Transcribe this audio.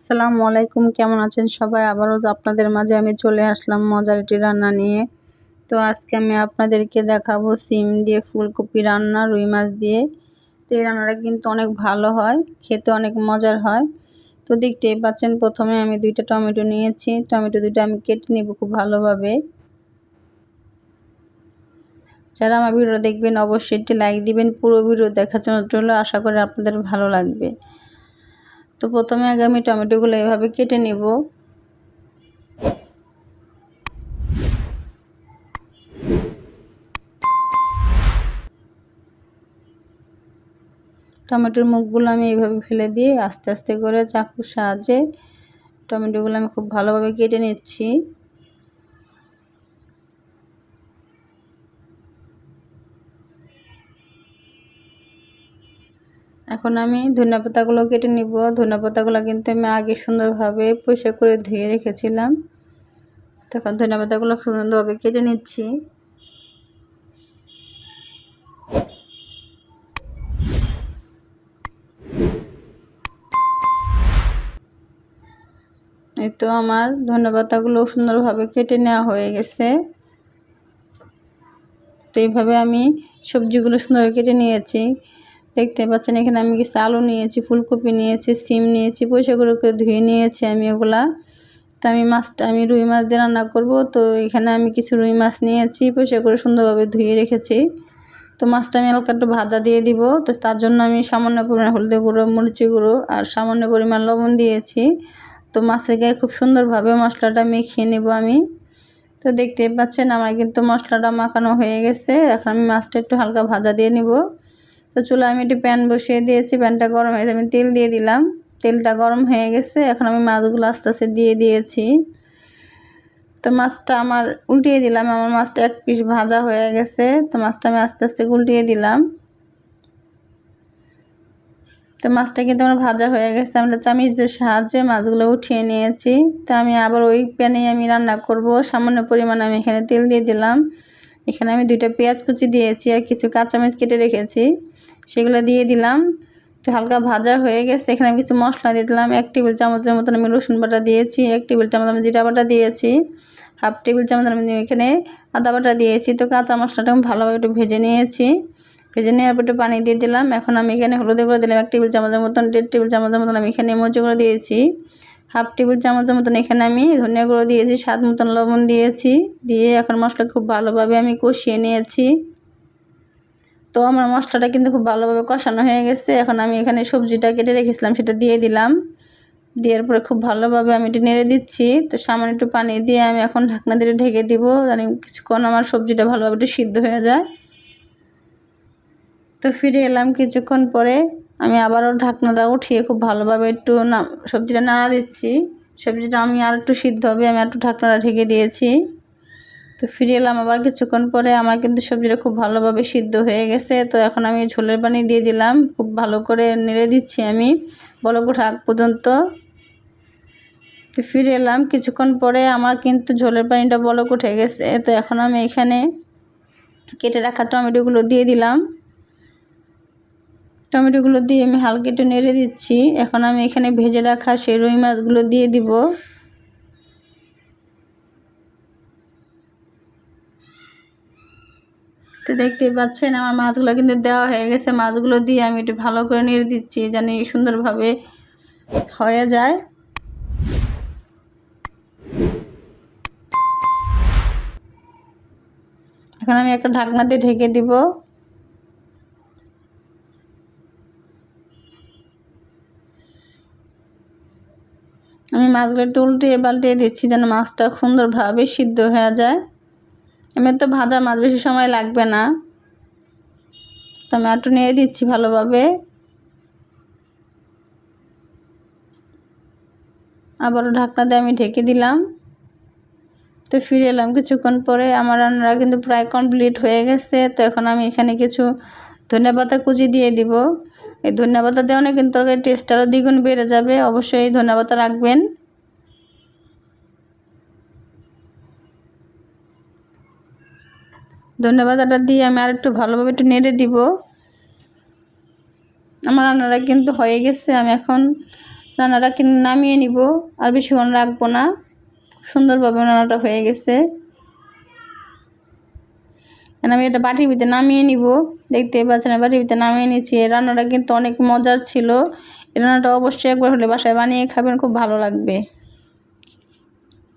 আসসালামু আলাইকুম, কেমন আছেন সবাই? আবারও আপনাদের মাঝে আমি চলে আসলাম মজার একটি রান্না নিয়ে। তো আজকে আমি আপনাদেরকে দেখাবো সিম দিয়ে ফুলকপি রান্না রুই মাছ দিয়ে। তো এই রান্নাটা কিন্তু অনেক ভালো হয়, খেতে অনেক মজার হয়। তো দেখতেই পাচ্ছেন, প্রথমে আমি 2টা টমেটো নিয়েছি। টমেটো 2টা আমি কেটে নেব খুব ভালোভাবে। যারা আমার ভিডিও দেখবেন অবশ্যই একটি লাইক দিবেন। পুরো ভিডিও দেখার জন্য আশা করি আপনাদের ভালো লাগবে। তো প্রথমে আগে আমি টমেটোগুলো এভাবে কেটে নেব। টমেটোর মুখগুলো আমি এইভাবে ফেলে দিয়ে আস্তে আস্তে করে চাকুর সাহায্যে টমেটোগুলো আমি খুব ভালোভাবে কেটে নিচ্ছি। এখন আমি ধনিয়া পাতাগুলো কেটে নিব। ধনিয়া পাতাগুলো কিন্তু আমি আগে সুন্দরভাবে পরিষ্কার করে ধুয়ে রেখেছিলাম। তখন ধনিয়া পাতাগুলো সুন্দরভাবে কেটে নিচ্ছি। এই তো আমার ধনিয়া পাতাগুলো সুন্দরভাবে কেটে নেওয়া হয়ে গেছে। তো এইভাবে আমি সবজিগুলো সুন্দরভাবে কেটে নিয়েছি। দেখতে পাচ্ছেন এখানে আমি কিছু আলু নিয়েছি, ফুলকপি নিয়েছি, সিম নিয়েছি, পরিষ্কার করে ধুয়ে নিয়েছি আমি ওগুলা। তো আমি রুই মাছ দিয়ে রান্না করব। তো এখানে আমি কিছু রুই মাছ নিয়েছি, পরিষ্কার করে সুন্দরভাবে ধুয়ে রেখেছি। তো মাছটা আমি হালকা একটু ভাজা দিয়ে দিব। তো তার জন্য আমি সামান্য পরিমাণ হলদি গুঁড়ো, মরিচি গুঁড়ো আর সামান্য পরিমাণ লবণ দিয়েছি। তো মাছের গায়ে খুব সুন্দরভাবে মশলাটা মেখে নেব আমি। তো দেখতেই পাচ্ছেন আমার কিন্তু মশলাটা মাখানো হয়ে গেছে। এখন আমি মাছটা একটু হালকা ভাজা দিয়ে নিব। তো চুলায় আমি একটি প্যান বসিয়ে দিয়েছি। প্যানটা গরম হয়ে আমি তেল দিয়ে দিলাম। তেলটা গরম হয়ে গেছে। এখন আমি মাছগুলো আস্তে আস্তে দিয়ে দিয়েছি। তো মাছটা আমার উল্টিয়ে দিলাম। আমার মাছটা এক পিস ভাজা হয়ে গেছে। তো মাছটা আমি আস্তে আস্তে উল্টিয়ে দিলাম। তো মাছটা কিন্তু আমার ভাজা হয়ে গেছে। আমরা চামচের সাহায্যে মাছগুলো উঠিয়ে নিয়েছি। তো আমি আবার ওই প্যানেই আমি রান্না করব। সামান্য পরিমাণে আমি এখানে তেল দিয়ে দিলাম। এখানে আমি 2টা পেঁয়াজ কুচি দিয়েছি আর কিছু কাঁচামরিচ কেটে রেখেছি, সেগুলো দিয়ে দিলাম। তো হালকা ভাজা হয়ে গেছে। এখানে আমি কিছু মশলা দিয়ে দিলাম। 1 টেবিল চামচের মতন আমি রসুন বাটা দিয়েছি, 1 টেবিল চামচ আমি জিরা বাটা দিয়েছি, 1/2 টেবিল চামচ আমি এখানে আদা বাটা দিয়েছি। তো কাঁচা মশলাটা আমি ভালোভাবে একটু ভেজে নিয়েছি। ভেজে নেওয়ার পর একটু পানি দিয়ে দিলাম। এখন আমি এখানে হলুদ গুঁড়ো দিলাম 1 টেবিল চামচের মতন, 1.5 টেবিল চামচের মতন আমি এখানে মরিচ গুঁড়ো দিয়েছি, 1/2 টেবিল চামচের মতন এখানে আমি ধনিয়া গুঁড়ো দিয়েছি, স্বাদ মতন লবণ দিয়েছি। দিয়ে এখন মশলা খুব ভালোভাবে আমি কষিয়ে নিয়েছি। তো আমার মশলাটা কিন্তু খুব ভালোভাবে কষানো হয়ে গেছে। এখন আমি এখানে সবজিটা কেটে রেখেছিলাম সেটা দিয়ে দিলাম। দেওয়ার পরে খুব ভালোভাবে আমি একটু নেড়ে দিচ্ছি। তো সামান্য একটু পানি দিয়ে আমি এখন ঢাকনা দিয়ে ঢেকে দিব, জানি কিছুক্ষণ আমার সবজিটা ভালোভাবে একটু সিদ্ধ হয়ে যায়। তো ফিরে এলাম কিছুক্ষণ পরে। আমি আবারও ঢাকনাটা উঠিয়ে খুব ভালোভাবে একটু সবজিটা নাড়া দিচ্ছি। সবজিটা আমি আর একটু সিদ্ধ হবে, আমি একটু ঢাকনাটা ঢেকে দিয়েছি। তো ফিরে এলাম আবার কিছুক্ষণ পরে। আমার কিন্তু সবজিটা খুব ভালোভাবে সিদ্ধ হয়ে গেছে। তো এখন আমি ঝোলের পানি দিয়ে দিলাম, খুব ভালো করে নেড়ে দিচ্ছি আমি বলক ওঠা আগ পর্যন্ত। তো ফিরে এলাম কিছুক্ষণ পরে। আমার কিন্তু ঝোলের পানিটা বলক উঠে গেছে। তো এখন আমি এখানে কেটে রাখা টমেটোগুলো দিয়ে দিলাম। টমেটোগুলো দিয়ে আমি হালকা একটু নেড়ে দিচ্ছি। এখন আমি এখানে ভেজে রাখা সেই রুই মাছগুলো দিয়ে দিব। তো দেখতেই পাচ্ছেন আমার মাছগুলো কিন্তু দেওয়া হয়ে গেছে। মাছগুলো দিয়ে আমি একটু ভালো করে নেড়ে দিচ্ছি, যেন সুন্দরভাবে হয়ে যায়। এখন আমি একটা ঢাকনা দিয়ে ঢেকে দিব। আমি মাছগুলো একটু উল্টিয়ে পাল্টিয়ে দিচ্ছি যেন মাছটা সুন্দরভাবে সিদ্ধ হয়ে যায়। এমনি তো ভাজা মাছ বেশি সময় লাগবে না। তো আমি একটু নেড়ে দিচ্ছি ভালোভাবে। আবারও ঢাকনা দিয়ে আমি ঢেকে দিলাম। তো ফিরে এলাম কিছুক্ষণ পরে। আমার রান্নাটা কিন্তু প্রায় কমপ্লিট হয়ে গেছে। তো এখন আমি এখানে কিছু ধনিয়া পাতা কুচি দিয়ে দিব। এই ধনিয়া পাতা দেওয়া কিন্তু তরকারির টেস্ট আরও দ্বিগুণ বেড়ে যাবে। অবশ্যই এই ধনিয়া পাতা রাখবেন। ধনিয়া পাতাটা দিয়ে আমি আর একটু ভালোভাবে একটু নেড়ে দিব। আমার রান্নাটা কিন্তু হয়ে গেছে। আমি এখন রান্নাটা কিন্তু নামিয়ে নিব, আর বেশিক্ষণ রাখবো না। সুন্দরভাবে রান্নাটা হয়ে গেছে। আমি এটা বাটির ভিতরে নামিয়ে নিব। দেখতে পাচ্ছেন বাটির ভিতরে নামিয়ে নিচ্ছি। এই রান্নাটা কিন্তু অনেক মজার ছিল। এই রান্নাটা অবশ্যই একবার হলে বাসায় বানিয়ে খাবেন, খুব ভালো লাগবে।